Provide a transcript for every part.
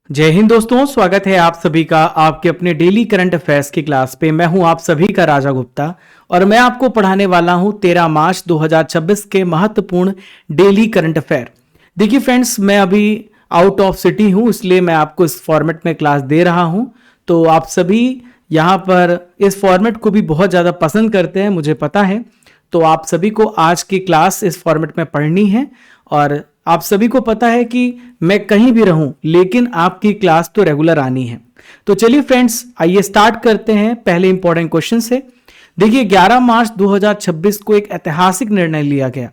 जय हिंद दोस्तों, स्वागत है आप सभी का आपके अपने डेली करंट अफेयर्स की क्लास पे। मैं हूं आप सभी का राजा गुप्ता और मैं आपको पढ़ाने वाला हूं 13 मार्च 2026 के महत्वपूर्ण डेली करंट अफेयर। देखिए फ्रेंड्स, मैं अभी आउट ऑफ सिटी हूं, इसलिए मैं आपको इस फॉर्मेट में क्लास दे रहा हूं। तो आप सभी यहाँ पर इस फॉर्मेट को भी बहुत ज़्यादा पसंद करते हैं, मुझे पता है। तो आप सभी को आज की क्लास इस फॉर्मेट में पढ़नी है और आप सभी को पता है कि मैं कहीं भी रहूं लेकिन आपकी क्लास तो रेगुलर आनी है। तो चलिए फ्रेंड्स, आइए स्टार्ट करते हैं पहले इंपॉर्टेंट क्वेश्चन से। देखिए 11 मार्च 2026 को एक ऐतिहासिक निर्णय लिया गया।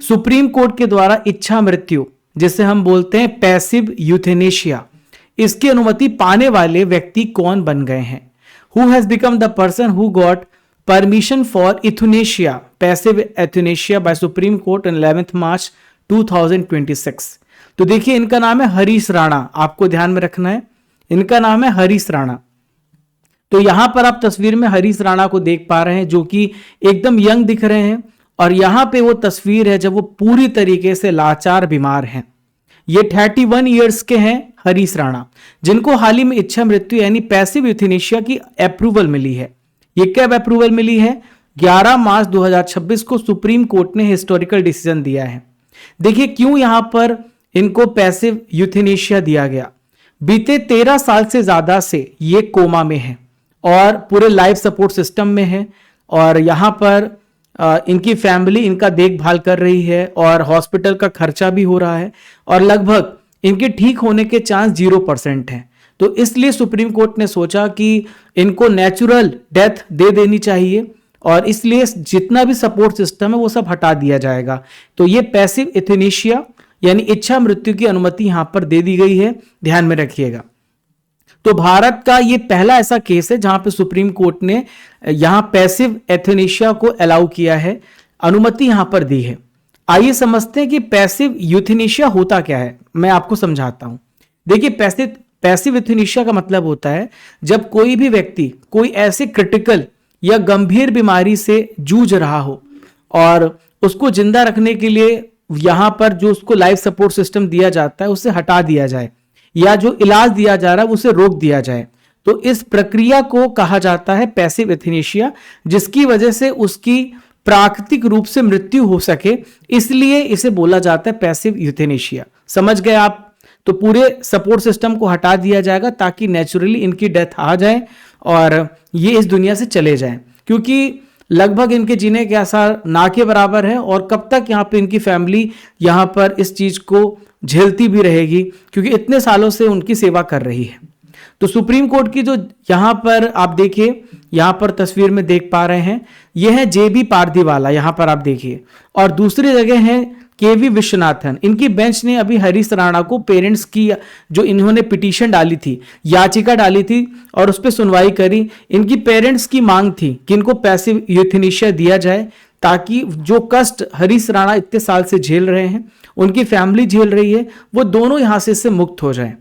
सुप्रीम कोर्ट के द्वारा इच्छा मृत्यु, जिसे हम बोलते हैं पैसिव यूथेनेशिया, इसकी अनुमति पाने वाले व्यक्ति कौन बन गए हैं? Who has become the person who got permission for euthanasia, passive euthanasia by Supreme Court on 11 March 2026। तो देखिए इनका नाम है हरीश राणा, आपको ध्यान में रखना है, इनका नाम है हरीश राणा। तो यहां पर आप तस्वीर में हरीश राणा को देख पा रहे हैं जो कि एकदम यंग दिख रहे हैं और यहां पे वो तस्वीर है जब वो पूरी तरीके से लाचार बीमार हैं। ये 31 ईयर्स के हैं हरीश राणा, जिनको हाल ही में इच्छा मृत्यु यानी पैसिव यूथेनेशिया की अप्रूवल मिली है। ये कब अप्रूवल मिली है? 11 मार्च 2026 को सुप्रीम कोर्ट ने हिस्टोरिकल डिसीजन दिया है। देखिए क्यों यहां पर इनको पैसिव यूथेनेशिया दिया गया। बीते 13 साल से ज्यादा से ये कोमा में है और पूरे लाइफ सपोर्ट सिस्टम में है और यहां पर इनकी फैमिली इनका देखभाल कर रही है और हॉस्पिटल का खर्चा भी हो रहा है और लगभग इनके ठीक होने के चांस 0% हैं। तो इसलिए सुप्रीम कोर्ट ने सोचा कि इनको नेचुरल डेथ दे देनी चाहिए और इसलिए जितना भी सपोर्ट सिस्टम है वो सब हटा दिया जाएगा। तो ये पैसिव यूथेनेशिया यानी इच्छा मृत्यु की अनुमति यहां पर दे दी गई है, ध्यान में रखिएगा। तो भारत का ये पहला ऐसा केस है जहां पे सुप्रीम कोर्ट ने यहां पैसिव यूथेनेशिया को अलाउ किया है, अनुमति यहां पर दी है। आइए समझते हैं कि पैसिव यूथेनेशिया होता क्या है, मैं आपको समझाता हूं। देखिए पैसिव यूथेनेशिया का मतलब होता है जब कोई भी व्यक्ति कोई ऐसे क्रिटिकल या गंभीर बीमारी से जूझ रहा हो और उसको जिंदा रखने के लिए यहां पर जो उसको लाइफ सपोर्ट सिस्टम दिया जाता है उसे हटा दिया जाए या जो इलाज दिया जा रहा है उसे रोक दिया जाए। तो इस प्रक्रिया को कहा जाता है पैसिव यूथेनेशिया, जिसकी वजह से उसकी प्राकृतिक रूप से मृत्यु हो सके, इसलिए इसे बोला जाता है पैसिव यूथेनेशिया। समझ गए आप? तो पूरे सपोर्ट सिस्टम को हटा दिया जाएगा ताकि नेचुरली इनकी डेथ आ जाए और ये इस दुनिया से चले जाएं, क्योंकि लगभग इनके जीने के आसार ना के बराबर है और कब तक यहाँ पे इनकी फैमिली यहाँ पर इस चीज को झेलती भी रहेगी, क्योंकि इतने सालों से उनकी सेवा कर रही है। तो सुप्रीम कोर्ट की जो यहाँ पर आप देखिए, यहाँ पर तस्वीर में देख पा रहे हैं, यह है JB पारदीवाला, यहाँ पर आप देखिए, और दूसरी जगह है KV विश्वनाथन। इनकी बेंच ने अभी हरीश राणा को पेरेंट्स की जो इन्होंने पिटीशन डाली थी, याचिका डाली थी और उस पर सुनवाई करी। इनकी पेरेंट्स की मांग थी कि इनको पैसिव यूथेनेशिया दिया जाए ताकि जो कष्ट हरीश राणा इतने साल से झेल रहे हैं, उनकी फैमिली झेल रही है, वो दोनों यहां से इससे मुक्त हो जाए।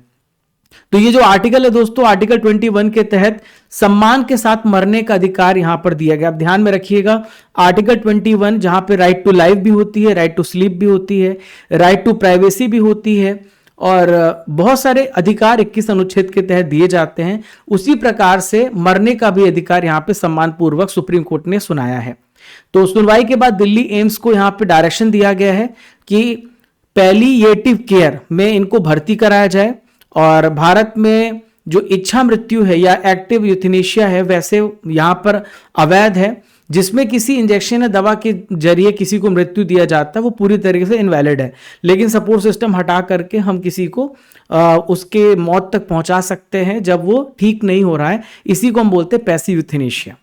तो ये जो आर्टिकल है दोस्तों, आर्टिकल 21 के तहत सम्मान के साथ मरने का अधिकार यहां पर दिया गया। आप ध्यान में रखिएगा, आर्टिकल 21 जहां पे राइट टू लाइफ भी होती है, राइट टू स्लीप भी होती है, राइट टू प्राइवेसी भी होती है और बहुत सारे अधिकार 21 अनुच्छेद के तहत दिए जाते हैं। उसी प्रकार से मरने का भी अधिकार यहां पे सम्मान पूर्वक सुप्रीम कोर्ट ने सुनाया है। तो सुनवाई के बाद दिल्ली एम्स को यहां पे डायरेक्शन दिया गया है कि पैलिएटिव केयर में इनको भर्ती कराया जाए और भारत में जो इच्छा मृत्यु है या एक्टिव यूथेनेशिया है वैसे यहां पर अवैध है, जिसमें किसी इंजेक्शन या दवा के जरिए किसी को मृत्यु दिया जाता है, वो पूरी तरीके से इनवैलिड है। लेकिन सपोर्ट सिस्टम हटा करके हम किसी को उसके मौत तक पहुंचा सकते हैं जब वो ठीक नहीं हो रहा है, इसी को हम बोलते हैं पैसिव यूथेनेशिया।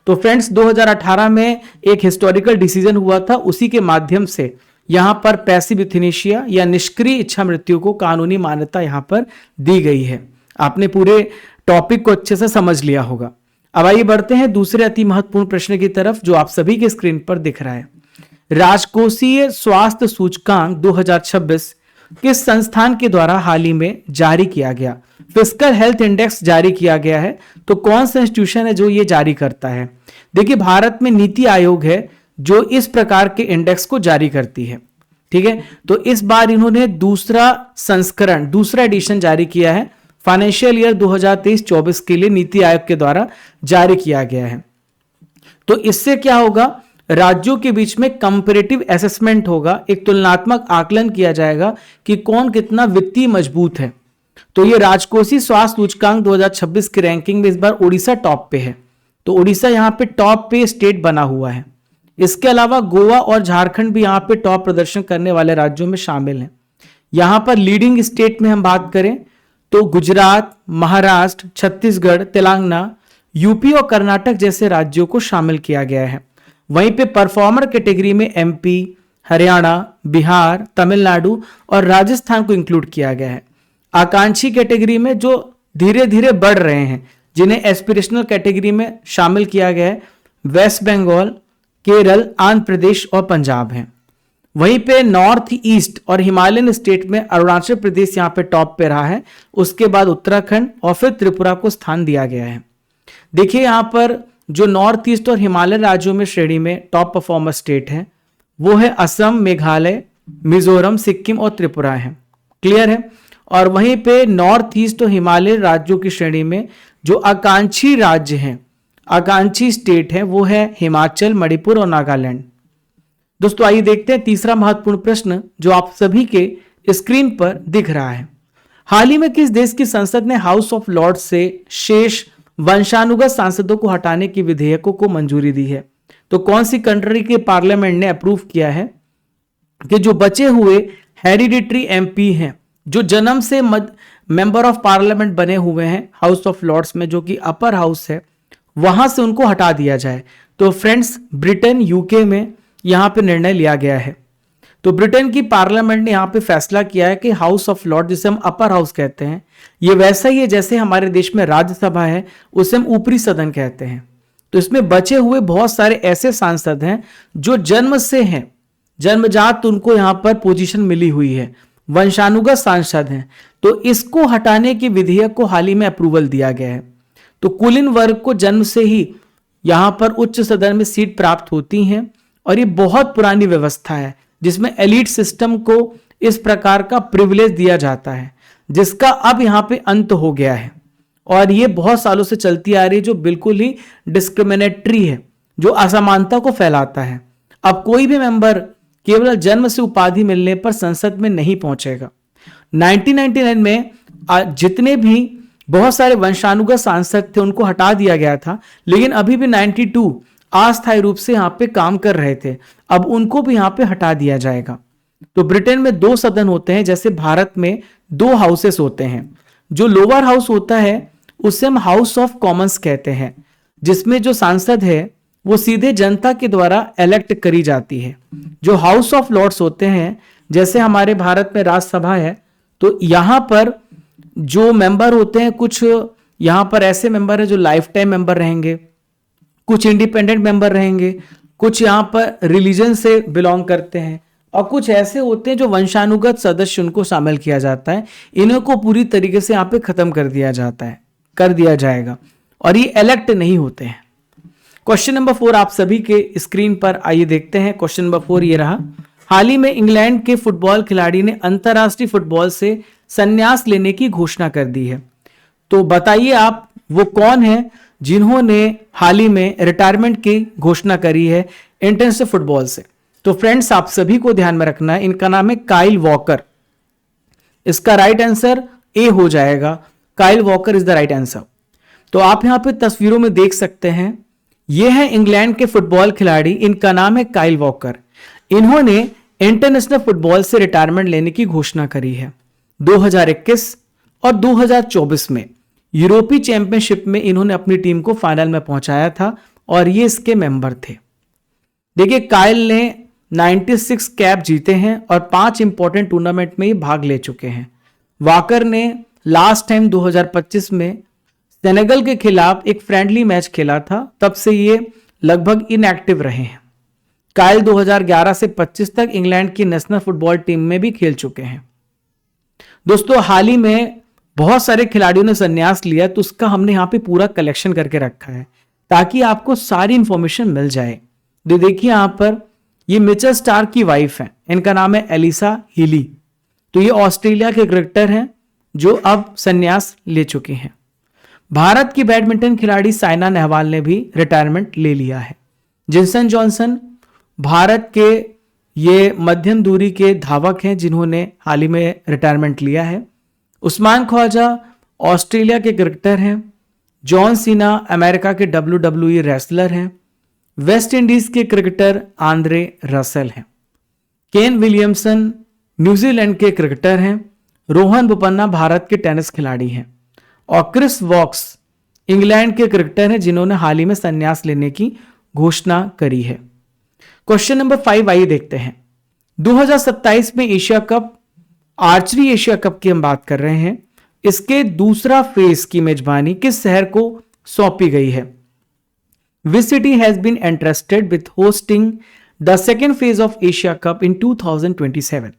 तो फ्रेंड्स 2018 में एक हिस्टोरिकल डिसीजन हुआ था, उसी के माध्यम से यहां पर पैसिव यूथेनेशिया या निष्क्रिय इच्छा मृत्यु को कानूनी मान्यता यहां पर दी गई है। आपने पूरे टॉपिक को अच्छे से समझ लिया होगा। अब आइए बढ़ते हैं दूसरे अति महत्वपूर्ण प्रश्न की तरफ जो आप सभी के स्क्रीन पर दिख रहा है। राजकोषीय स्वास्थ्य सूचकांक 2026 किस संस्थान के द्वारा हाल ही में जारी किया गया? फिस्कल हेल्थ इंडेक्स जारी किया गया है। तो कौन सा इंस्टीट्यूशन है जो ये जारी करता है? देखिए भारत में नीति आयोग है जो इस प्रकार के इंडेक्स को जारी करती है। ठीक है, तो इस बार इन्होंने दूसरा संस्करण, दूसरा एडिशन जारी किया है, फाइनेंशियल ईयर 2023-24 के लिए नीति आयोग के द्वारा जारी किया गया है। तो इससे क्या होगा, राज्यों के बीच में कंपैरेटिव असेसमेंट होगा, एक तुलनात्मक आकलन किया जाएगा कि कौन कितना वित्तीय मजबूत है। तो ये राजकोषीय स्वास्थ्य सूचकांक 2026 की रैंकिंग में इस बार उड़ीसा टॉप पे है, तो उड़ीसा यहां पे टॉप पे स्टेट बना हुआ है। इसके अलावा गोवा और झारखंड भी यहां पे टॉप प्रदर्शन करने वाले राज्यों में शामिल हैं। यहां पर लीडिंग स्टेट में हम बात करें तो गुजरात, महाराष्ट्र, छत्तीसगढ़, तेलंगाना, यूपी और कर्नाटक जैसे राज्यों को शामिल किया गया है। वहीं पे परफॉर्मर कैटेगरी में एमपी, हरियाणा, बिहार, तमिलनाडु और राजस्थान को इंक्लूड किया गया है। आकांक्षी कैटेगरी में जो धीरे धीरे बढ़ रहे हैं, जिन्हें एस्पिरेशनल कैटेगरी में शामिल किया गया है, वेस्ट बंगाल, केरल, आंध्र प्रदेश और पंजाब हैं। वहीं पे नॉर्थ ईस्ट और हिमालयन स्टेट में अरुणाचल प्रदेश यहां पे टॉप पे रहा है, उसके बाद उत्तराखंड और फिर त्रिपुरा को स्थान दिया गया है। देखिए यहां पर जो नॉर्थ ईस्ट और हिमालयन राज्यों में श्रेणी में टॉप परफॉर्मर स्टेट है वो है असम, मेघालय, मिजोरम, सिक्किम और त्रिपुरा है। क्लियर है। और वहीं पे नॉर्थ ईस्ट और हिमालयन राज्यों की श्रेणी में जो आकांक्षी राज्य हैं, आकांक्षी स्टेट है, वो है हिमाचल, मणिपुर और नागालैंड। दोस्तों आइए देखते हैं तीसरा महत्वपूर्ण प्रश्न जो आप सभी के स्क्रीन पर दिख रहा है। हाल ही में किस देश की संसद ने हाउस ऑफ लॉर्ड्स से शेष वंशानुगत सांसदों को हटाने की विधेयकों को मंजूरी दी है? तो कौन सी कंट्री के पार्लियामेंट ने अप्रूव किया है कि जो बचे हुए हेरिडिटरी एमपी हैं, जो जन्म से मेंबर ऑफ पार्लियामेंट बने हुए हैं हाउस ऑफ लॉर्ड्स में, जो कि अपर हाउस है, वहां से उनको हटा दिया जाए। तो फ्रेंड्स ब्रिटेन, यूके में यहां पे निर्णय लिया गया है। तो ब्रिटेन की पार्लियामेंट ने यहां पे फैसला किया है कि हाउस ऑफ लॉर्ड, जिसे हम अपर हाउस कहते हैं, ये वैसा ही है जैसे हमारे देश में राज्यसभा है, उसे हम ऊपरी सदन कहते हैं। तो इसमें बचे हुए बहुत सारे ऐसे सांसद हैं जो जन्म से हैं, जन्मजात उनको यहां पर पोजीशन मिली हुई है, वंशानुगत सांसद हैं। तो इसको हटाने की विधेयक को हाल ही में अप्रूवल दिया गया है। तो कुलीन वर्ग को जन्म से ही यहां पर उच्च सदन में सीट प्राप्त होती हैं और ये बहुत पुरानी व्यवस्था है जिसमें एलीट सिस्टम को इस प्रकार का प्रिविलेज दिया जाता है, जिसका अब यहां पे अंत हो गया है। और ये बहुत सालों से चलती आ रही है, जो बिल्कुल ही डिस्क्रिमिनेटरी है, जो असमानता को फैलाता है। अब कोई भी मेंबर केवल जन्म से उपाधि मिलने पर संसद में नहीं पहुंचेगा। 1999 में जितने भी बहुत सारे वंशानुगत सांसद थे उनको हटा दिया गया था, लेकिन अभी भी 92 अस्थायी रूप से यहां पे काम कर रहे थे, अब उनको भी यहां पे हटा दिया जाएगा। तो ब्रिटेन में 2 सदन होते हैं, जैसे भारत में 2 हाउसेस होते हैं। जो लोअर हाउस होता है उसे हम हाउस ऑफ कॉमन्स कहते हैं, जिसमें जो सांसद है वो सीधे जनता के द्वारा इलेक्ट करी जाती है। जो हाउस ऑफ लॉर्ड्स होते हैं, जैसे हमारे भारत में राज्यसभा है, तो यहां पर जो मेंबर होते हैं, कुछ यहां पर ऐसे मेंबर है जो लाइफ टाइम मेंबर रहेंगे, कुछ इंडिपेंडेंट मेंबर रहेंगे, कुछ यहां पर रिलीजन से बिलोंग करते हैं, और कुछ ऐसे होते हैं जो वंशानुगत सदस्य, उनको शामिल किया जाता है। इन्हें को पूरी तरीके से यहां पे खत्म कर दिया जाएगा और ये इलेक्ट नहीं होते हैं। क्वेश्चन नंबर 4 आप सभी के स्क्रीन पर आइए देखते हैं। क्वेश्चन नंबर 4 ये रहा। हाल ही में इंग्लैंड के फुटबॉल खिलाड़ी ने अंतरराष्ट्रीय फुटबॉल से संन्यास लेने की घोषणा कर दी है। तो बताइए आप वो कौन है जिन्होंने हाल ही में रिटायरमेंट की घोषणा करी है इंटरनेशनल फुटबॉल से? तो फ्रेंड्स आप सभी को ध्यान में रखना है, इनका नाम है काइल वॉकर। इसका राइट आंसर ए हो जाएगा। Kyle walker is the right answer. तो आप यहां पे तस्वीरों में देख सकते हैं, ये है इंग्लैंड के फुटबॉल खिलाड़ी, इनका नाम है काइल वॉकर। इन्होंने इंटरनेशनल फुटबॉल से रिटायरमेंट लेने की घोषणा करी है। 2021 और 2024 में यूरोपीय चैंपियनशिप में इन्होंने अपनी टीम को फाइनल में पहुंचाया था और ये इसके मेंबर थे। देखिए काइल ने 96 कैप जीते हैं और 5 इंपॉर्टेंट टूर्नामेंट में ही भाग ले चुके हैं। वाकर ने लास्ट टाइम 2025 में सेनेगल के खिलाफ एक फ्रेंडली मैच खेला था, तब से ये लगभग इनएक्टिव रहे हैं। काइल 2011 से 25 तक इंग्लैंड की नेशनल फुटबॉल टीम में भी खेल चुके हैं। दोस्तों हाल ही में बहुत सारे खिलाड़ियों ने संन्यास लिया, तो उसका हमने यहाँ पे पूरा कलेक्शन करके रखा है ताकि आपको सारी इंफॉर्मेशन मिल जाए। देखिए यहाँ पर ये मिचेल स्टार्क की वाइफ हैं, इनका नाम है एलिसा हीली। तो ये ऑस्ट्रेलिया के क्रिकेटर हैं जो अब संन्यास ले चुके हैं। भारत की बैडमिंटन खिलाड़ी साइना नेहवाल ने भी रिटायरमेंट ले लिया है। जिनसन जॉनसन भारत के ये मध्यम दूरी के धावक हैं जिन्होंने हाल ही में रिटायरमेंट लिया है। उस्मान ख्वाजा ऑस्ट्रेलिया के क्रिकेटर हैं। जॉन सीना अमेरिका के WWE रेसलर हैं। वेस्ट इंडीज के क्रिकेटर आंद्रे रसेल हैं। केन विलियमसन न्यूजीलैंड के क्रिकेटर हैं। रोहन बोपन्ना भारत के टेनिस खिलाड़ी हैं। और क्रिस वॉक्स इंग्लैंड के क्रिकेटर हैं जिन्होंने हाल ही में संन्यास लेने की घोषणा करी है। क्वेश्चन नंबर 5 आइए देखते हैं। 2027 में Asia cup, archery Asia cup की हम बात कर रहे हैं। इसके दूसरा फेज की मेजबानी किस शहर को सौंपी गई है? Which city has been entrusted with hosting the second phase of Asia Cup in 2027?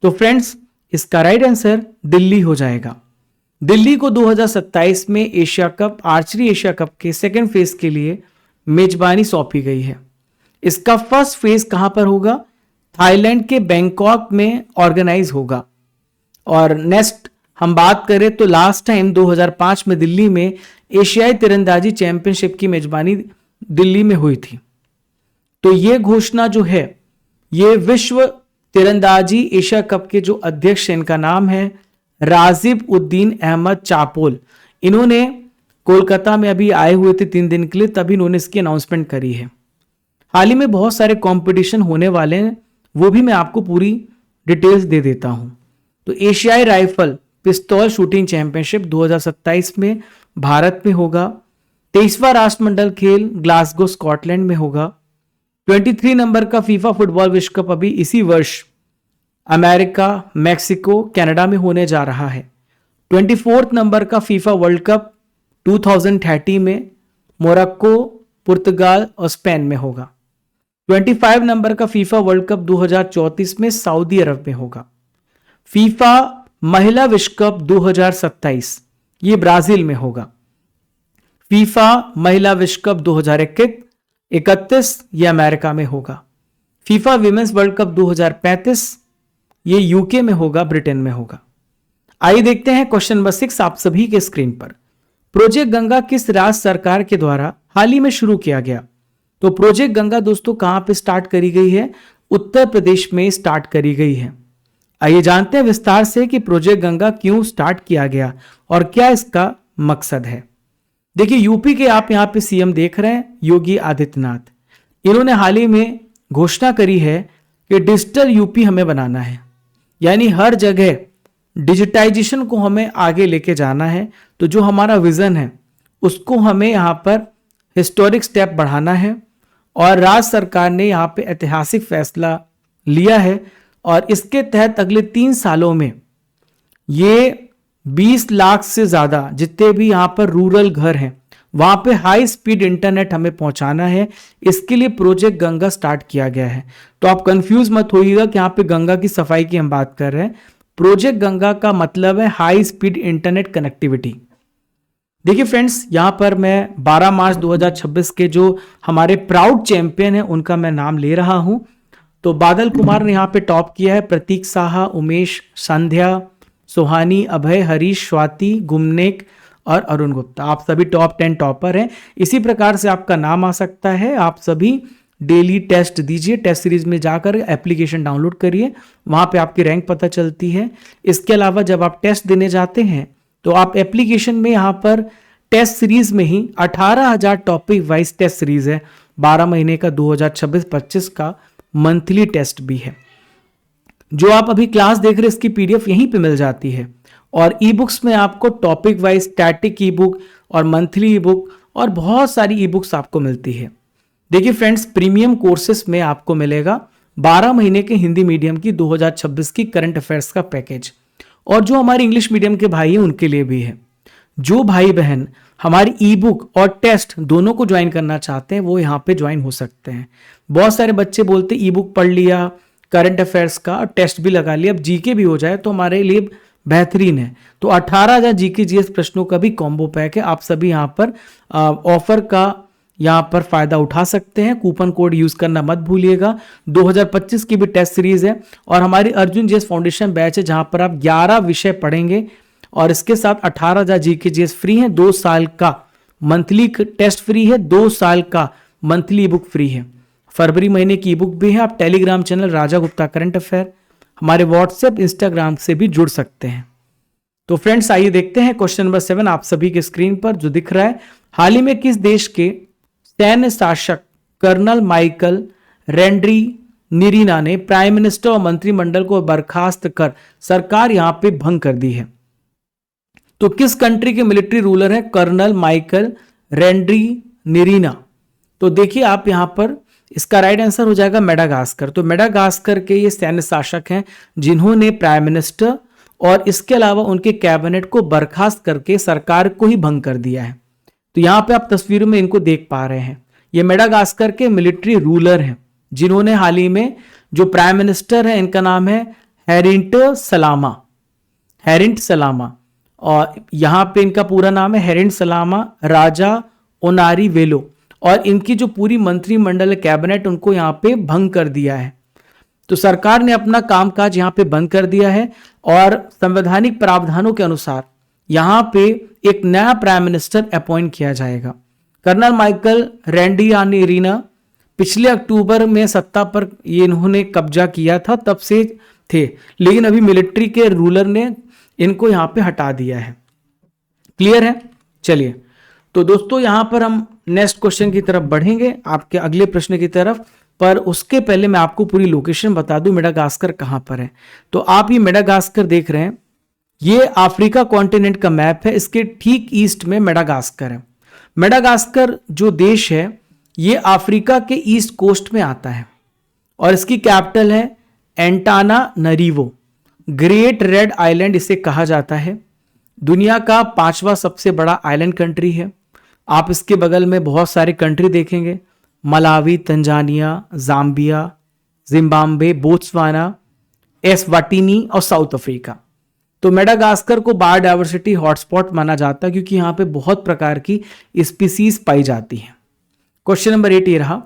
तो फ्रेंड्स इसका राइट आंसर दिल्ली हो जाएगा। दिल्ली को 2027 में Asia cup, archery Asia cup के सेकेंड फेज के लिए मेजबानी सौंपी गई है। इसका फर्स्ट फेज कहां पर होगा? थाईलैंड के बैंकॉक में ऑर्गेनाइज होगा। और नेक्स्ट हम बात करें तो लास्ट टाइम 2005 में दिल्ली में एशियाई तीरंदाजी चैंपियनशिप की मेजबानी दिल्ली में हुई थी। तो यह घोषणा जो है, ये विश्व तीरंदाजी एशिया कप के जो अध्यक्ष हैं, इनका नाम है राजिब उद्दीन अहमद चापोल। इन्होंने कोलकाता में अभी आए हुए थे 3 दिन के लिए, तभी इन्होंने इसकी अनाउंसमेंट करी है। हाल ही में बहुत सारे कंपटीशन होने वाले हैं, वो भी मैं आपको पूरी डिटेल्स दे देता हूं। तो एशियाई राइफल पिस्तौल शूटिंग चैंपियनशिप 2027 में भारत में होगा। 23वां राष्ट्रमंडल खेल ग्लासगो स्कॉटलैंड में होगा। 23 नंबर का फीफा फुटबॉल विश्व कप अभी इसी वर्ष अमेरिका, मैक्सिको, कनाडा में होने जा रहा है। 24 नंबर का फीफा वर्ल्ड कप 2030 में मोरक्को, पुर्तगाल और स्पेन में होगा। 25 नंबर का फीफा वर्ल्ड कप 2034 में सऊदी अरब में होगा। फीफा महिला विश्व कप 2027 ये ब्राजील में होगा। फीफा महिला विश्व कप 2031 ये अमेरिका में होगा। फीफा विमेंस वर्ल्ड कप 2035 ये यूके में होगा, ब्रिटेन में होगा। आइए देखते हैं क्वेश्चन नंबर 6 आप सभी के स्क्रीन पर। प्रोजेक्ट गंगा किस राज्य सरकार के द्वारा हाल ही में शुरू किया गया? तो प्रोजेक्ट गंगा दोस्तों कहां पे स्टार्ट करी गई है? उत्तर प्रदेश में स्टार्ट करी गई है। आइए जानते हैं विस्तार से कि प्रोजेक्ट गंगा क्यों स्टार्ट किया गया और क्या इसका मकसद है। देखिए यूपी के आप यहां पे सीएम देख रहे हैं योगी आदित्यनाथ। इन्होंने हाल ही में घोषणा करी है कि डिजिटल यूपी हमें बनाना है, यानी हर जगह डिजिटाइजेशन को हमें आगे लेके जाना है। तो जो हमारा विजन है उसको हमें यहाँ पर हिस्टोरिक स्टेप बढ़ाना है और राज्य सरकार ने यहाँ पे ऐतिहासिक फैसला लिया है और इसके तहत अगले 3 सालों में ये 20 लाख से ज्यादा जितने भी यहाँ पर रूरल घर हैं वहां पे हाई स्पीड इंटरनेट हमें पहुंचाना है। इसके लिए प्रोजेक्ट गंगा स्टार्ट किया गया है। तो आप कंफ्यूज मत होइएगा कि यहाँ पे गंगा की सफाई की हम बात कर रहे हैं। प्रोजेक्ट गंगा का मतलब है हाई स्पीड इंटरनेट कनेक्टिविटी। देखिए फ्रेंड्स, यहां पर मैं 12 मार्च 2026 के जो हमारे प्राउड चैंपियन हैं उनका मैं नाम ले रहा हूं। तो बादल कुमार ने यहां पे टॉप किया है। प्रतीक साहा, उमेश, संध्या, सोहानी, अभय, हरीश, स्वाति, गुमनेक और अरुण गुप्ता, आप सभी टॉप 10 टॉपर हैं। इसी प्रकार से आपका नाम आ सकता है। आप सभी डेली टेस्ट दीजिए, टेस्ट सीरीज में जाकर एप्लीकेशन डाउनलोड करिए, वहां पे आपकी रैंक पता चलती है। इसके अलावा जब आप टेस्ट देने जाते हैं तो आप एप्लीकेशन में यहाँ पर टेस्ट सीरीज में ही 18,000 टॉपिक वाइज टेस्ट सीरीज है। 12 महीने का 2026-25 का मंथली टेस्ट भी है। जो आप अभी क्लास देख रहे हैं इसकी पीडीएफ यहीं पे मिल जाती है। और ई बुक्स में आपको टॉपिक वाइज स्टैटिक ई बुक और मंथली ई बुक और बहुत सारी ई बुक्स आपको मिलती है। देखिए फ्रेंड्स, प्रीमियम कोर्सेस में आपको मिलेगा 12 महीने के हिंदी मीडियम की 2026 की करंट अफेयर्स का पैकेज। और जो हमारे इंग्लिश मीडियम के भाई हैं उनके लिए भी है। जो भाई बहन हमारी ई बुक और टेस्ट दोनों को ज्वाइन करना चाहते हैं वो यहाँ पे ज्वाइन हो सकते हैं। बहुत सारे बच्चे बोलते ई बुक पढ़ लिया, करंट अफेयर्स का और टेस्ट भी लगा लिया, अब जीके भी हो जाए तो हमारे लिए बेहतरीन है। तो 18,000 जीके जीएस प्रश्नों का भी कॉम्बो पैक है। आप सभी यहाँ पर ऑफर का यहाँ पर फायदा उठा सकते हैं। कूपन कोड यूज करना मत भूलिएगा। 2025 की भी टेस्ट सीरीज है और हमारी अर्जुन जीएस फाउंडेशन बैच है जहां पर आप 11 विषय पढ़ेंगे और इसके साथ 18,000 जीके जीएस फ्री है, 2 साल का मंथली टेस्ट फ्री है, 2 साल का मंथली बुक फ्री है। फरवरी महीने की बुक भी है। आप टेलीग्राम चैनल राजा गुप्ता करंट अफेयर, हमारे व्हाट्सएप इंस्टाग्राम से भी जुड़ सकते हैं। तो फ्रेंड्स आइए देखते हैं क्वेश्चन नंबर 7 आप सभी के स्क्रीन पर जो दिख रहा है। हाल ही में किस देश के सैन्य शासक कर्नल माइकल रेंड्री-निरीना ने प्राइम मिनिस्टर और मंत्रिमंडल को बर्खास्त कर सरकार यहां पे भंग कर दी है? तो किस कंट्री के मिलिट्री रूलर है कर्नल माइकल रेंड्री-निरीना? तो देखिए आप यहां पर इसका राइट आंसर हो जाएगा मेडागास्कर। तो मेडागास्कर के ये सैन्य शासक हैं जिन्होंने प्राइम मिनिस्टर और इसके अलावा उनके कैबिनेट को बर्खास्त करके सरकार को ही भंग कर दिया है। तो यहां पे आप तस्वीरों में इनको देख पा रहे हैं। ये मेडागास्कर के मिलिट्री रूलर हैं जिन्होंने हाल ही में, जो प्राइम मिनिस्टर है इनका नाम है हेरिंट सलामा और यहां पे इनका पूरा नाम है हेरिंट सलामा राजा ओनारी वेलो, और इनकी जो पूरी मंत्रिमंडल कैबिनेट उनको यहां पे भंग कर दिया है। तो सरकार ने अपना कामकाज यहां पे बंद कर दिया है और संवैधानिक प्रावधानों के अनुसार यहां पे एक नया प्राइम मिनिस्टर अपॉइंट किया जाएगा। कर्नल माइकल रेंड्री-निरीना पिछले अक्टूबर में सत्ता पर ये इन्होंने कब्जा किया था, तब से थे, लेकिन अभी मिलिट्री के रूलर ने इनको यहां पे हटा दिया है। क्लियर है? चलिए तो दोस्तों यहां पर हम नेक्स्ट क्वेश्चन की तरफ बढ़ेंगे, आपके अगले प्रश्न की तरफ, पर उसके पहले मैं आपको पूरी लोकेशन बता दूं मेडागास्कर कहां पर है। तो आप ये मेडागास्कर देख रहे हैं, ये अफ्रीका कॉन्टिनेंट का मैप है, इसके ठीक ईस्ट में मेडागास्कर है। मेडागास्कर जो देश है ये अफ्रीका के ईस्ट कोस्ट में आता है और इसकी कैपिटल है एंटानानरीवो। ग्रेट रेड आइलैंड इसे कहा जाता है। दुनिया का 5वां सबसे बड़ा आइलैंड कंट्री है। आप इसके बगल में बहुत सारे कंट्री देखेंगे, Malawi, Tanzania, Zambia, Zimbabwe, Botswana, Eswatini और साउथ अफ्रीका। तो मेडागास्कर को बायोडायवर्सिटी हॉटस्पॉट माना जाता है क्योंकि यहां पे बहुत प्रकार की स्पीसीज पाई जाती हैं। क्वेश्चन नंबर 8 ये रहा,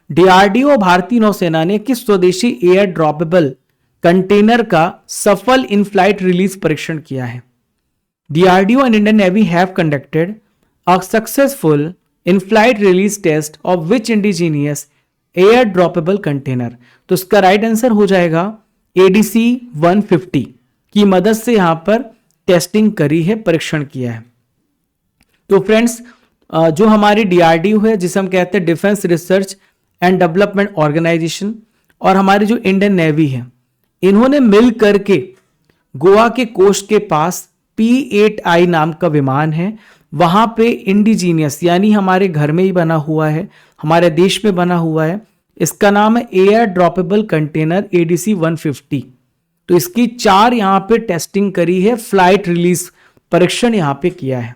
डीआरडीओ भारतीय नौसेना ने किस स्वदेशी एयर ड्रॉपेबल कंटेनर का सफल इन फ्लाइट रिलीज परीक्षण किया है? DRDO and Indian navy have conducted a successful in flight release test of which indigenous air droppable container? तो इसका राइट आंसर हो जाएगा ADC 150 की मदद से यहां पर टेस्टिंग करी है, परीक्षण किया है। तो फ्रेंड्स जो हमारी डीआरडीओ है जिसे हम कहते हैं defence research and development organisation, और हमारी जो इंडियन नेवी है, इन्होंने मिल करके गोवा के कोस्ट के पास P8I नाम का विमान है, वहां पे इंडिजीनियस यानी हमारे घर में ही बना हुआ है, हमारे देश में बना हुआ है, इसका नाम है एयर ड्रॉपेबल कंटेनर ADC 150। तो इसकी 4 यहां पे टेस्टिंग करी है, फ्लाइट रिलीज परीक्षण यहां पे किया है।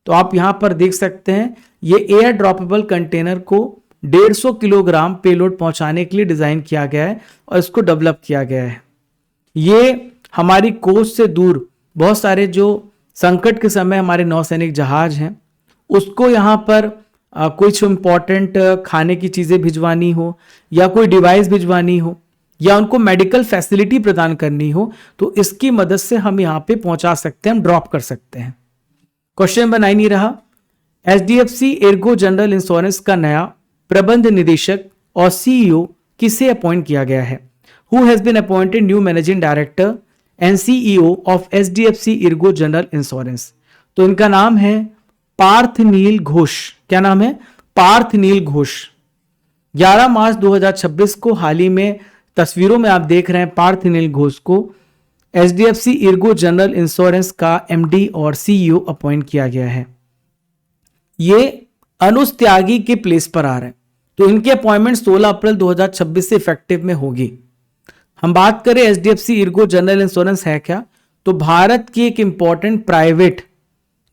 तो आप यहां पर देख सकते हैं ये एयर ड्रॉपेबल कंटेनर को 150 किलोग्राम पेलोड पहुंचाने के लिए डिजाइन किया गया है और इसको डेवलप किया गया है। ये हमारी कोस्ट से दूर बहुत सारे जो संकट के समय हमारे नौसैनिक जहाज हैं उसको यहां पर कुछ इंपॉर्टेंट खाने की चीजें भिजवानी हो या कोई डिवाइस भिजवानी हो या उनको मेडिकल फैसिलिटी प्रदान करनी हो, तो इसकी मदद से हम यहां पे पहुंचा सकते हैं, हम ड्रॉप कर सकते हैं। क्वेश्चन नंबर 9 रहा, HDFC एर्गो जनरल इंश्योरेंस का नया प्रबंध निदेशक और CEO किसे अपॉइंट किया गया है? Who has been appointed new managing director and CEO of HDFC Ergo general insurance? तो इनका नाम है पार्थ नील घोष। क्या नाम है? पार्थ नील घोष। 11 मार्च 2026 को हाल ही में तस्वीरों में आप देख रहे हैं पार्थ नील घोष को HDFC एर्गो जनरल इंश्योरेंस का MD और CEO अपॉइंट किया गया है। ये अनुज त्यागी के प्लेस पर आ रहे हैं, तो इनकी अपॉइंटमेंट 16 अप्रैल 2026 से इफेक्टिव में होगी। हम बात करें HDFC एर्गो जनरल इंश्योरेंस है क्या, तो भारत की एक इंपॉर्टेंट प्राइवेट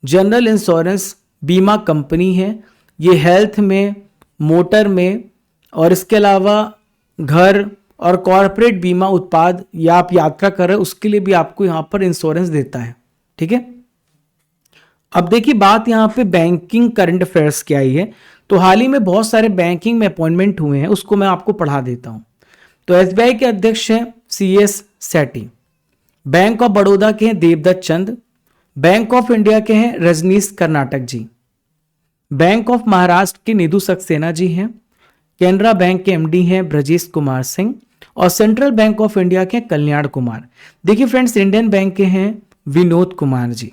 जनरल इंश्योरेंस बीमा कंपनी है। ये हेल्थ में, मोटर में और इसके अलावा घर और कॉर्पोरेट बीमा उत्पाद या आप यात्रा कर रहे हैं उसके लिए भी आपको यहां पर इंश्योरेंस देता है। ठीक है, अब देखिए बात यहां पे बैंकिंग करंट अफेयर्स की आई है। तो हाल ही में बहुत सारे बैंकिंग में अपॉइंटमेंट हुए हैं, उसको मैं आपको पढ़ा देता हूं। तो एसबीआई के अध्यक्ष हैं CS Sethi, bank of Baroda के हैं देवदत्त चंद, बैंक ऑफ इंडिया के हैं रजनीश कर्नाटक जी, बैंक ऑफ महाराष्ट्र के निधु सक्सेना जी हैं, कैनरा बैंक के MD हैं ब्रजेश कुमार सिंह, और सेंट्रल बैंक ऑफ इंडिया के कल्याण कुमार। देखिए फ्रेंड्स, इंडियन बैंक के हैं विनोद कुमार जी।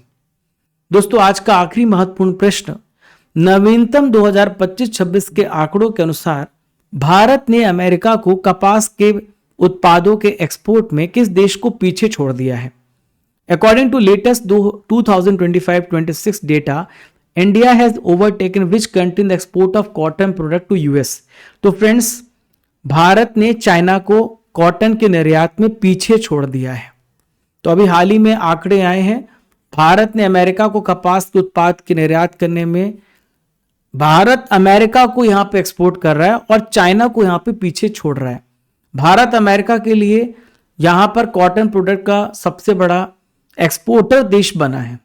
दोस्तों, आज का आखिरी महत्वपूर्ण प्रश्न, नवीनतम 2025-26 के आंकड़ों के अनुसार भारत ने अमेरिका को कपास के उत्पादों के एक्सपोर्ट में किस देश को पीछे छोड़ दिया है? According to latest 2025-26 data, India has overtaken which country in the export of cotton product to US? तो फ्रेंड्स, भारत ने चाइना को कॉटन के निर्यात में पीछे छोड़ दिया है। तो अभी हाल ही में आंकड़े आए हैं, भारत ने अमेरिका को कपास के उत्पाद के निर्यात करने में, भारत अमेरिका को यहां पे एक्सपोर्ट कर रहा है और चाइना को यहां पे पीछे छोड़ रहा है। भारत अमेरिका के लिए यहां पर कॉटन प्रोडक्ट का सबसे बड़ा एक्सपोर्टर देश बना है।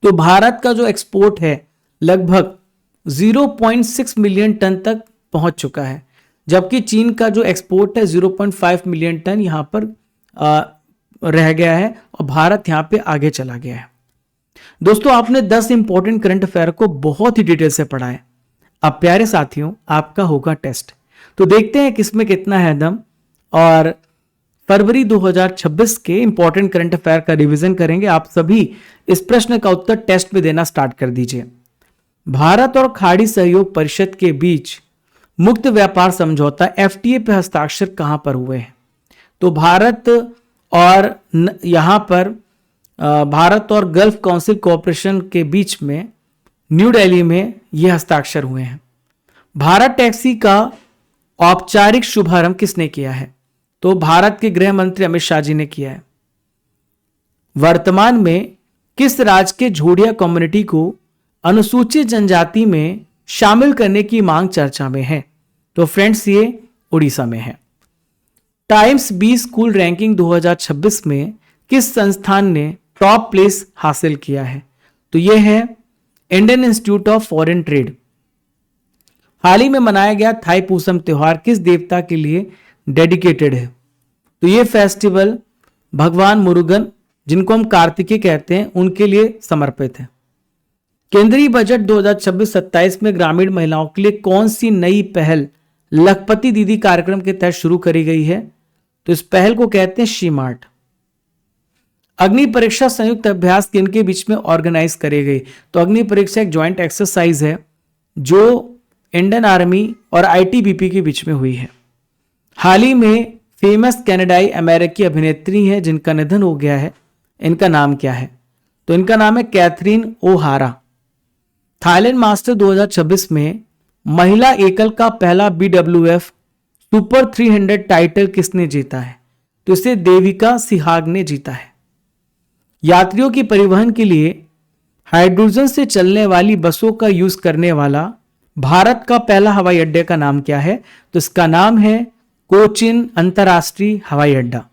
तो भारत का जो एक्सपोर्ट है लगभग 0.6 मिलियन टन तक पहुंच चुका है, जबकि चीन का जो एक्सपोर्ट है 0.5 मिलियन टन यहां पर रह गया है और भारत यहां पे आगे चला गया है। दोस्तों, आपने 10 इंपॉर्टेंट करंट अफेयर को बहुत ही डिटेल से पढ़ा है। अब प्यारे साथियों, आपका होगा टेस्ट, तो देखते हैं किसमें कितना है दम। और फरवरी 2026 के इंपॉर्टेंट करंट अफेयर का रिवीजन करेंगे। आप सभी इस प्रश्न का उत्तर टेस्ट में देना स्टार्ट कर दीजिए। भारत और खाड़ी सहयोग परिषद के बीच मुक्त व्यापार समझौता FTA पे हस्ताक्षर कहां पर हुए हैं? तो भारत और गल्फ काउंसिल कोऑपरेशन के बीच में न्यू दिल्ली में यह हस्ताक्षर हुए हैं। भारत टैक्सी का औपचारिक शुभारंभ किसने किया है? तो भारत के गृह मंत्री अमित शाह जी ने किया है। वर्तमान में किस राज्य के झोड़िया कम्युनिटी को अनुसूचित जनजाति में शामिल करने की मांग चर्चा में है? तो फ्रेंड्स, ये उड़ीसा में है। टाइम्स बी स्कूल रैंकिंग 2026 में किस संस्थान ने टॉप प्लेस हासिल किया है? तो यह है Indian Institute of Foreign Trade. हाल ही में मनाया गया थाईपुसम त्योहार किस देवता के लिए डेडिकेटेड है? तो यह फेस्टिवल भगवान मुरुगन, जिनको हम कार्तिकेय कहते हैं, उनके लिए समर्पित है। केंद्रीय बजट 2026-27 में ग्रामीण महिलाओं के लिए कौन सी नई पहल लखपति दीदी कार्यक्रम के तहत शुरू करी गई है? तो इस पहल को कहते हैं शी मार्ट। अग्नि परीक्षा संयुक्त अभ्यास किनके बीच में ऑर्गेनाइज करी गई? तो अग्नि परीक्षा एक ज्वाइंट एक्सरसाइज है जो इंडियन आर्मी और ITBP के बीच में हुई है। हाल ही में फेमस कनाडाई अमेरिकी अभिनेत्री हैं जिनका निधन हो गया है, इनका नाम क्या है? तो इनका नाम है कैथरीन ओहारा। थाईलैंड मास्टर 2026 में महिला एकल का पहला BWF सुपर 300 टाइटल किसने जीता है? तो इसे देविका सिहाग ने जीता है। यात्रियों की परिवहन के लिए हाइड्रोजन से चलने वाली बसों का यूज करने वाला भारत का पहला हवाई अड्डे का नाम क्या है? तो इसका नाम है कोचिन अंतरराष्ट्रीय हवाई अड्डा।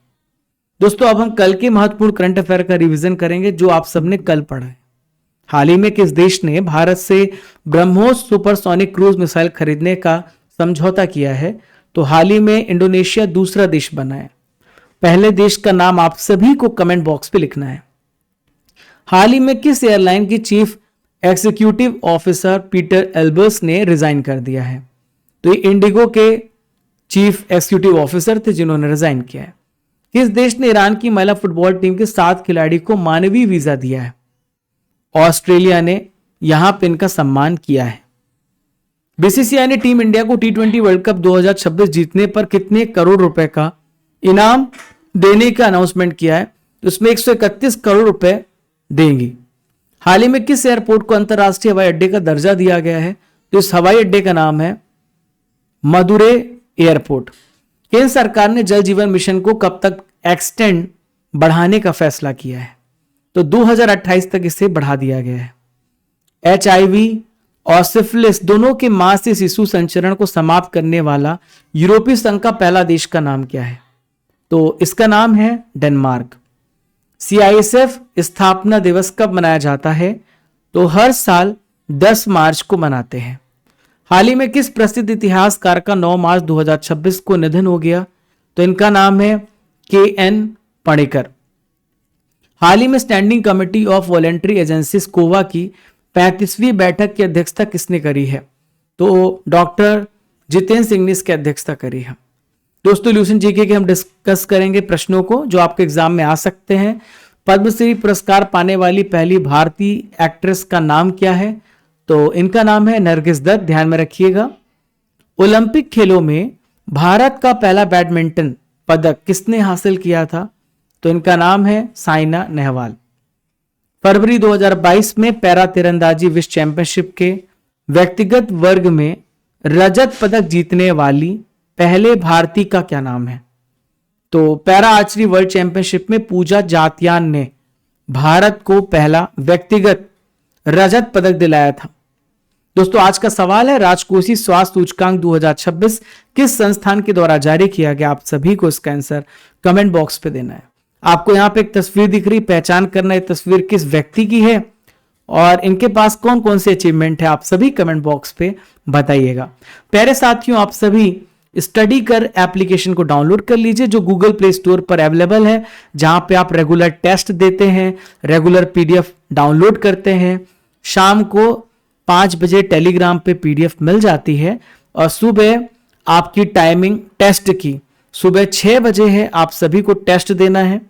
दोस्तों, अब हम कल के महत्वपूर्ण करंट अफेयर का रिवीजन करेंगे जो आप सबने कल पढ़ा है। हाल ही में किस देश ने भारत से ब्रह्मोस सुपरसोनिक क्रूज मिसाइल खरीदने का समझौता किया है? तो हाल ही में इंडोनेशिया दूसरा देश बना है। पहले देश का नाम आप सभी को कमेंट बॉक्स पे लिखना है। हाल ही में किस एयरलाइन की chief executive officer Peter Elbers ने रिजाइन कर दिया है? तो ये इंडिगो के चीफ एग्जीक्यूटिव ऑफिसर थे जिन्होंने रिजाइन किया है। किस देश ने ईरान की महिला फुटबॉल टीम के 7 खिलाड़ी को मानवीय वीजा दिया है? ऑस्ट्रेलिया ने यहां पर इनका सम्मान किया है। BCCI ने टीम इंडिया को T20 वर्ल्ड कप 2026 जीतने पर कितने करोड़ रुपए का इनाम देने का अनाउंसमेंट किया है? तो इसमें 131 करोड़ रुपए देंगी। हाल ही में किस एयरपोर्ट को अंतरराष्ट्रीय हवाई अड्डे का दर्जा दिया गया है? तो इस हवाई अड्डे का नाम है मदुरै एयरपोर्ट। केंद्र सरकार ने जल जीवन मिशन को कब तक एक्सटेंड बढ़ाने का फैसला किया है? तो 2028 तक इसे बढ़ा दिया गया है। HIV और सिफिलिस दोनों के मां से शिशु संचरण को समाप्त करने वाला यूरोपीय संघ का पहला देश का नाम क्या है? तो इसका नाम है डेनमार्क। CISF स्थापना दिवस कब मनाया जाता है? तो हर साल 10 मार्च को मनाते हैं। हाल ही में किस प्रसिद्ध इतिहासकार का 9 मार्च 2026 को निधन हो गया? तो इनका नाम है के.एन. पणेकर। हाल ही में standing committee of voluntary agencies कोवा की 35वीं बैठक की अध्यक्षता किसने करी है? तो डॉक्टर जितेंद्र सिंह ने इसकी अध्यक्षता करी है। दोस्तों ल्यूसन जीके के हम डिस्कस करेंगे प्रश्नों को जो आपके एग्जाम में आ सकते हैं। पद्मश्री पुरस्कार पाने वाली पहली भारतीय एक्ट्रेस का नाम क्या है? तो इनका नाम है नरगिस दत्त, ध्यान में रखिएगा। ओलंपिक खेलों में भारत का पहला बैडमिंटन पदक किसने हासिल किया था? तो इनका नाम है साइना नेहवाल। फरवरी 2022 में पैरा तीरंदाजी विश्व चैंपियनशिप के व्यक्तिगत वर्ग में रजत पदक जीतने वाली पहले भारतीय का क्या नाम है? तो पैरा आर्चरी वर्ल्ड चैंपियनशिप में पूजा जातियान ने भारत को पहला व्यक्तिगत रजत पदक दिलाया था। दोस्तों आज का सवाल है, राजकोषीय स्वास्थ्य सूचकांक 2026 किस संस्थान के द्वारा जारी किया गया? आप सभी को इसका आंसर कमेंट बॉक्स पे देना है। आपको यहाँ पे एक तस्वीर दिख रही, पहचान करना है तस्वीर किस व्यक्ति की है और इनके पास कौन कौन से अचीवमेंट है, आप सभी कमेंट बॉक्स पे बताइएगा। प्यारे साथियों, आप सभी स्टडी कर एप्लीकेशन को डाउनलोड कर लीजिए जो गूगल प्ले स्टोर पर अवेलेबल है, जहां पे आप रेगुलर टेस्ट देते हैं, रेगुलर पीडीएफ डाउनलोड करते हैं। शाम को 5 बजे टेलीग्राम पे पीडीएफ मिल जाती है और सुबह आपकी टाइमिंग टेस्ट की सुबह 6 बजे है, आप सभी को टेस्ट देना है।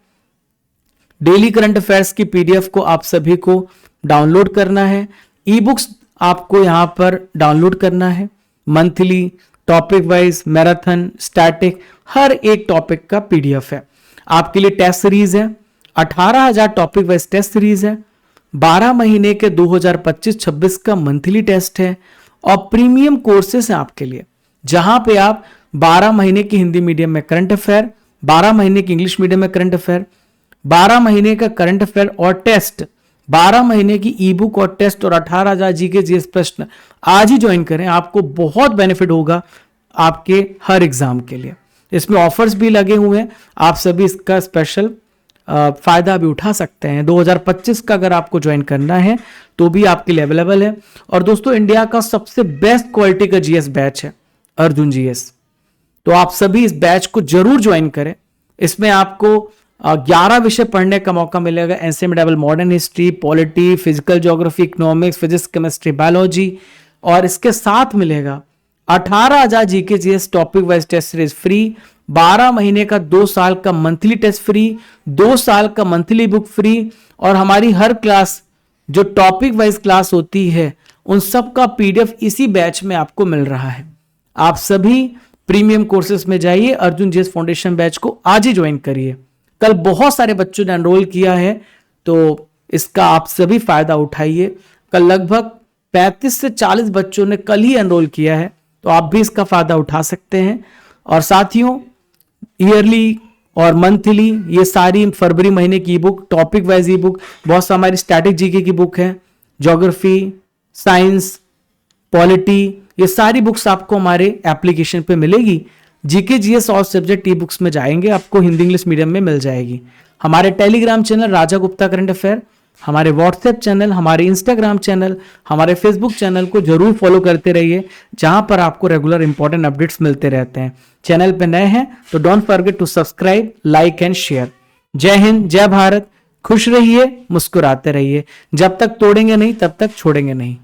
डेली करंट अफेयर्स की पीडीएफ को आप सभी को डाउनलोड करना है। ई बुक्स आपको यहां पर डाउनलोड करना है। Monthly, topic wise, marathon, static, हर एक टॉपिक का पीडीएफ है। आपके लिए टेस्ट सीरीज है, 18,000 टॉपिक वाइज टेस्ट सीरीज है। 12 महीने के 2025-26 का मंथली टेस्ट है और प्रीमियम कोर्सेस हैं आपके लिए, जहां पे आप 12 महीने की हिंदी मीडियम में करंट अफेयर, 12 महीने की इंग्लिश मीडियम में करंट अफेयर, 12 महीने का करंट अफेयर और टेस्ट, 12 महीने की ई बुक और टेस्ट और 18,000 जीके जीएस प्रश्न आज ही ज्वाइन करें। आपको बहुत बेनिफिट होगा आपके हर एग्जाम के लिए। इसमें ऑफर्स भी लगे हुए हैं, आप सभी इसका स्पेशल फायदा भी उठा सकते हैं। 2025 का अगर आपको ज्वाइन करना है तो भी आपके लिए अवेलेबल है। और दोस्तों इंडिया का सबसे बेस्ट क्वालिटी का जीएस बैच है अर्जुन जीएस, तो आप सभी इस बैच को जरूर ज्वाइन करें। इसमें आपको 11 विषय पढ़ने का मौका मिलेगा, ancient medieval, modern history, polity, physical geography, economics, physics, chemistry, biology, और इसके साथ मिलेगा 18,000 GK GS topic wise test series free, 12 महीने का 2 साल का मंथली टेस्ट फ्री, 2 साल का मंथली बुक फ्री, और हमारी हर क्लास जो टॉपिक वाइज क्लास होती है उन सब का पीडीएफ इसी बैच में आपको मिल रहा है। आप सभी प्रीमियम कोर्सेज में जाइए, अर्जुन जीएस फाउंडेशन बैच को आज ही ज्वाइन करिए। कल बहुत सारे बच्चों ने एनरोल किया है तो इसका आप सभी फायदा उठाइए। कल लगभग 35 से 40 बच्चों ने कल ही एनरोल किया है, तो आप भी इसका फायदा उठा सकते हैं। और साथियों ईयरली और मंथली ये सारी फरवरी महीने की ई बुक, टॉपिक वाइज ई बुक, बहुत सा हमारी स्टैटिक जीके की बुक है, ज्योग्राफी, साइंस, पॉलिटी, ये सारी बुक्स आपको हमारे एप्लीकेशन पे मिलेगी। जीके जीएस और सब्जेक्ट ई बुक्स में जाएंगे, आपको हिंदी इंग्लिश मीडियम में मिल जाएगी। हमारे टेलीग्राम चैनल राजा गुप्ता करंट अफेयर, हमारे व्हाट्सएप चैनल, हमारे इंस्टाग्राम चैनल, हमारे फेसबुक चैनल को जरूर फॉलो करते रहिए, जहां पर आपको रेगुलर इंपॉर्टेंट अपडेट्स मिलते रहते हैं। चैनल पे नए हैं तो don't forget to subscribe, like and share. जय हिंद, जय भारत, खुश रहिए, मुस्कुराते रहिए। जब तक तोड़ेंगे नहीं तब तक छोड़ेंगे नहीं।